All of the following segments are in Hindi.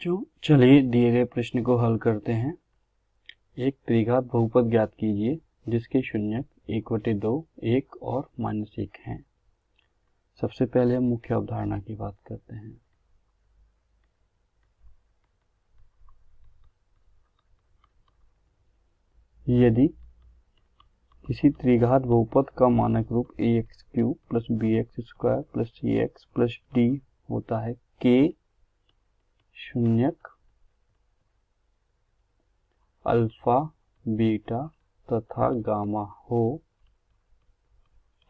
चलिए दिए गए प्रश्न को हल करते हैं। एक त्रिघात बहुपद ज्ञात कीजिए जिसके शून्यक 1/2, 1 और -1 हैं। सबसे पहले हम मुख्य अवधारणा की बात करते हैं। यदि किसी त्रिघात बहुपद का मानक रूप ax³ + bx² + cx + d होता है, k शून्यक अल्फा, बीटा तथा गामा हो,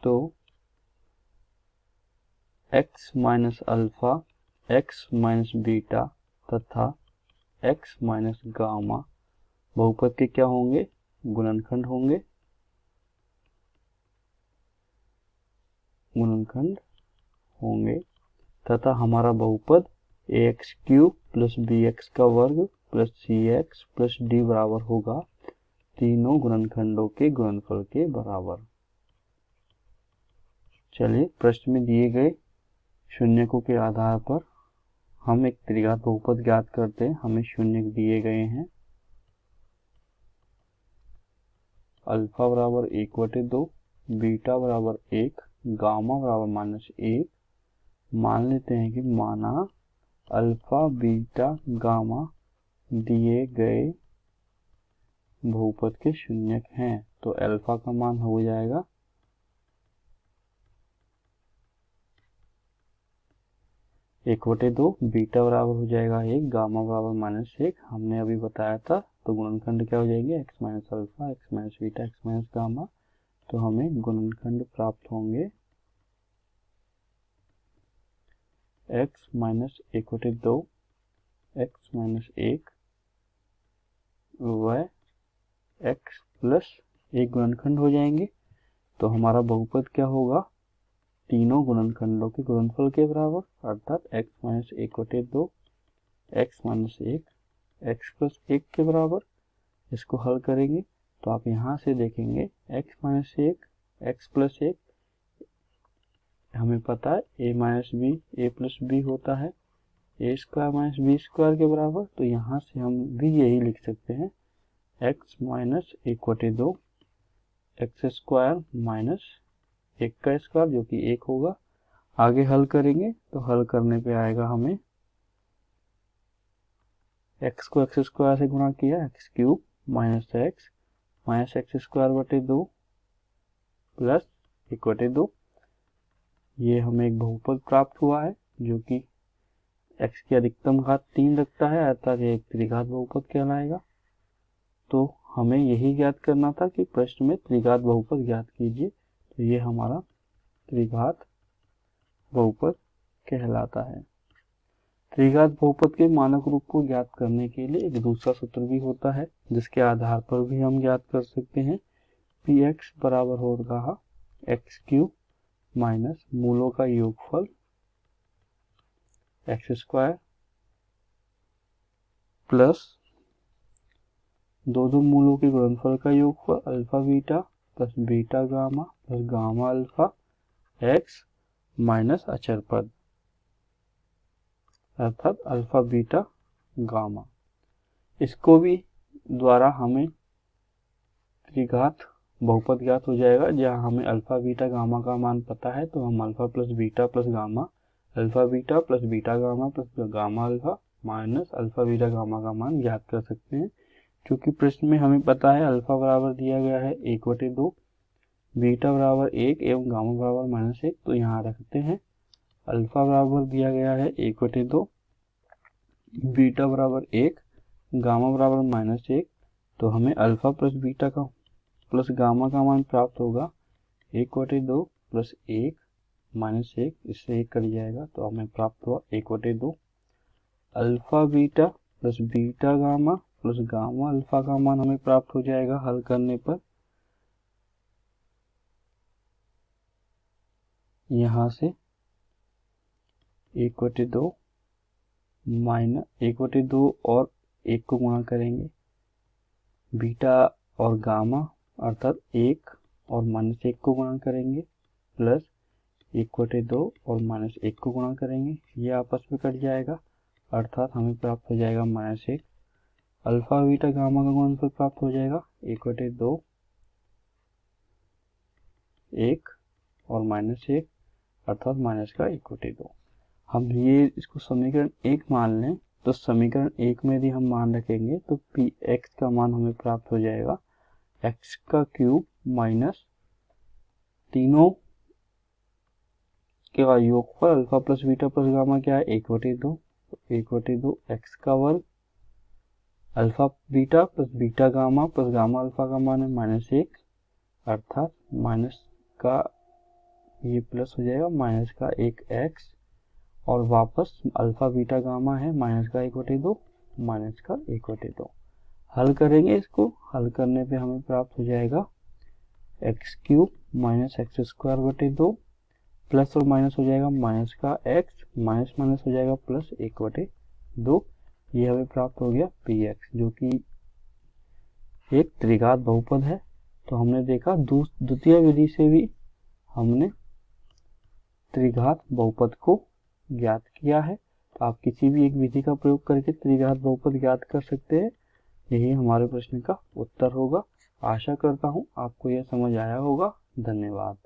तो x - अल्फा, x - बीटा तथा x - गामा बहुपद के क्या होंगे? गुणनखंड होंगे तथा हमारा बहुपद ax³ + bx² + cx + d बराबर होगा तीनों गुणनखंडों के गुणनफल के बराबर। चलिए प्रश्न में दिए गए शून्यकों के आधार पर हम एक त्रिघात बहुपद ज्ञात करते हैं। हमें शून्यक दिए गए हैं। अल्फा बराबर 1/2, बीटा बराबर 1, गामा बराबर -1। मान लेते हैं कि माना अल्फा, बीटा, गामा दिए गए बहुपद के शून्यक हैं, तो अल्फा का मान हो जाएगा 1/2, बीटा बराबर हो जाएगा 1, गामा बराबर -1। हमने अभी बताया था। तो गुणनखंड क्या हो जाएंगे? x - alpha, x - beta, x - gamma. तो हमें गुणनखंड प्राप्त होंगे x - 1/2, x - 1 व x + 1 गुणनखंड हो जाएंगे। तो हमारा बहुपद क्या होगा? तीनों गुणनखंडों के गुणनफल के बराबर, अर्थात x - 1/2, x - 1, x + 1 के बराबर। इसको हल करेंगे तो आप यहाँ से देखेंगे x - 1, x + 1, हमें पता है a + b होता है a² - b² के बराबर। तो यहाँ से हम भी यही लिख सकते हैं x - 1/2, x² - 1 का स्क्वायर जो कि 1 होगा। आगे हल करेंगे तो हल करने पे आएगा हमें x को x² से गुणा किया, x³ - x -x² 2 + 1/2। ये हमें एक बहुपद प्राप्त हुआ है जो कि x की अधिकतम घात 3 रखता है, अर्थात ये एक त्रिघात बहुपद कहलाएगा। तो हमें यही ज्ञात करना था कि प्रश्न में त्रिघात बहुपद ज्ञात कीजिए। तो ये हमारा त्रिघात बहुपद कहलाता है। त्रिघात बहुपद के मानक रूप को ज्ञात करने के लिए एक दूसरा सूत्र भी होता है जिसके आधार पर भी हम ज्ञात कर सकते हैं। px बराबर होगा x³ माइनस मूलों का योगफल x² प्लस दो मूलों के गुणनफल का योगफल alpha beta plus beta gamma plus gamma alpha x minus अचर पद, अर्थात अल्फा बीटा गामा। इसको भी द्वारा हमें त्रिघात बहुपद ज्ञात हो जाएगा। जहाँ हमें अल्फा बीटा गामा का मान पता है तो हम alpha plus beta plus gamma, alpha beta plus beta gamma plus gamma alpha minus alpha beta gamma का मान ज्ञात कर सकते हैं। क्योंकि प्रश्न में हमें पता है अल्फा बराबर दिया गया है 1/2, बीटा बराबर 1 एवं गामा बराबर -1। तो यहाँ रखते हैं अल्फा बराबर दिया गया है 1/2, बीटा बराबर 1, गामा बराबर -1। तो हमें अल्फा प्लस बीटा का प्लस गामा का मान प्राप्त होगा 1/2 प्लस 1 -1, इससे 1 कट जाएगा तो हमें प्राप्त हुआ 1/2। Alpha beta plus beta gamma plus gamma alpha का मान हमें प्राप्त हो जाएगा हल करने पर। यहाँ से 1/2 और 1 को गुणा करेंगे, बीटा और गामा अर्थात 1 और -1 को गुणा करेंगे प्लस 1/2 और -1 को गुणा करेंगे, ये आपस में कट जाएगा। अर्थात हमें प्राप्त हो जाएगा -1। अल्फा बीटा गामा का गुणनफल प्राप्त हो जाएगा 1/2 1 और -1 अर्थात माइनस का 1/2। हम ये इसको समीकरण 1 मान लें तो समीकरण 1 में यदि हम मान रखेंगे तो px का मान हमें प्राप्त हो जाएगा x का क्यूब माइनस तीनों के योगफल alpha plus beta plus gamma क्या है 1/2 1/2 x का वर्ग alpha beta plus beta gamma plus gamma alpha का मान है -1 अर्थात माइनस का ये प्लस हो जाएगा माइनस का 1x और वापस अल्फा बीटा गामा है माइनस का 1/2 माइनस का 1/2। हल करेंगे इसको, हल करने पे हमें प्राप्त हो जाएगा x cube minus x² 2 plus और माइनस हो जाएगा माइनस का x माइनस माइनस हो जाएगा प्लस 1/2। ये हमें प्राप्त हो गया px जो कि एक त्रिघात बहुपद है। तो हमने देखा द्वितीय विधि से भी हमने त्रिघात बहुपद को ज्ञात किया है। तो आप किसी भी एक विधि का प्रयोग करके त्रिघात बहुपद ज्ञात कर सकते हैं। यही हमारे प्रश्न का उत्तर होगा। आशा करता हूँ आपको यह समझ आया होगा। धन्यवाद।